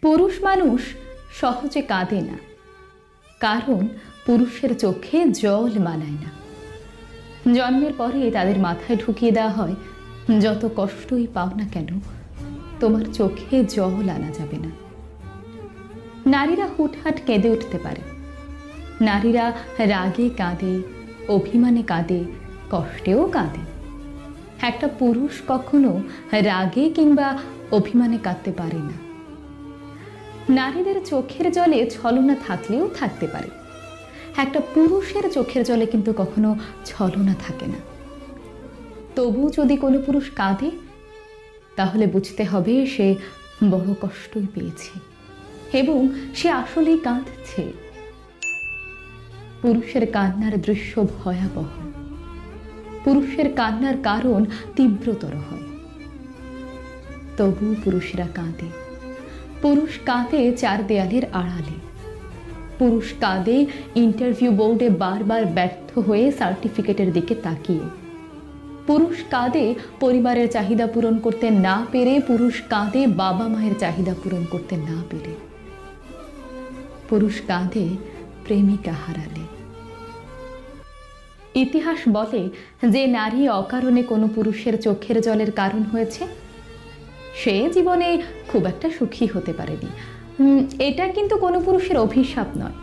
পুরুষ মানুষ সহজে কাঁদে না, কারণ পুরুষের চোখে জল মানায় না। জন্মের পরে তাদের মাথায় ঢুকিয়ে দেওয়া হয়, যত কষ্টই পাও না কেন, তোমার চোখে জল আনা যাবে না। নারীরা হুটহাট কেঁদে উঠতে পারে, নারীরা রাগে কাঁদে, অভিমানে কাঁদে, কষ্টেও কাঁদে। একটা পুরুষ কখনো রাগে কিংবা অভিমানে কাঁদতে পারে না। নারীদের চোখের জলে ছলনা থাকলেও থাকতে পারে, একটা পুরুষের চোখের জলে কিন্তু কখনো ছলনা থাকে না। তবু যদি কোনো পুরুষ কাঁদে, তাহলে বুঝতে হবে সে বড় কষ্টই পেয়েছে এবং সে আসলেই কাঁদছে। পুরুষের কান্নার দৃশ্য ভয়াবহ, পুরুষের কান্নার কারণ তীব্রতর হয়। তবু পুরুষরা কাঁদে, পুরুষ কাঁদে চার দেয়ালের আড়ালে, পুরুষ কাঁদে ইন্টারভিউ বোর্ডে বারবার ব্যর্থ হয়ে সার্টিফিকেটের দিকে তাকিয়ে, পুরুষ কাঁদে পরিবারের চাহিদা পূরণ করতে না পেরে, পুরুষ কাঁদে বাবা মায়ের চাহিদা পূরণ করতে না পেরে, পুরুষ কাঁদে প্রেমিকা হারালে। ইতিহাস বলে যে নারী অকারণে কোনো পুরুষের চোখের জলের কারণ হয়েছে, সে জীবনে খুব একটা সুখী হতে পারেনি। এটা কিন্তু কোনো পুরুষের অভিশাপ নয়,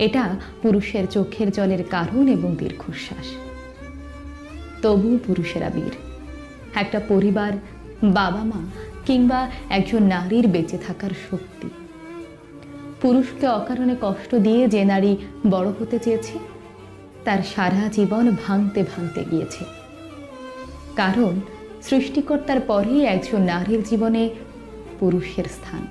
এটা পুরুষের চোখের জলের কারণ এবং দীর্ঘশ্বাস। তবু পুরুষেরা বীর। একটা পরিবার, বাবা মা কিংবা একজন নারীর বেঁচে থাকার শক্তি। পুরুষকে অকারণে কষ্ট দিয়ে যে নারী বড় হতে চেয়েছে, তার সারা জীবন ভাঙতে ভাঙতে গিয়েছে। কারণ সৃষ্টিকর্তার পরেই একজন নারীর জীবনে পুরুষের স্থান।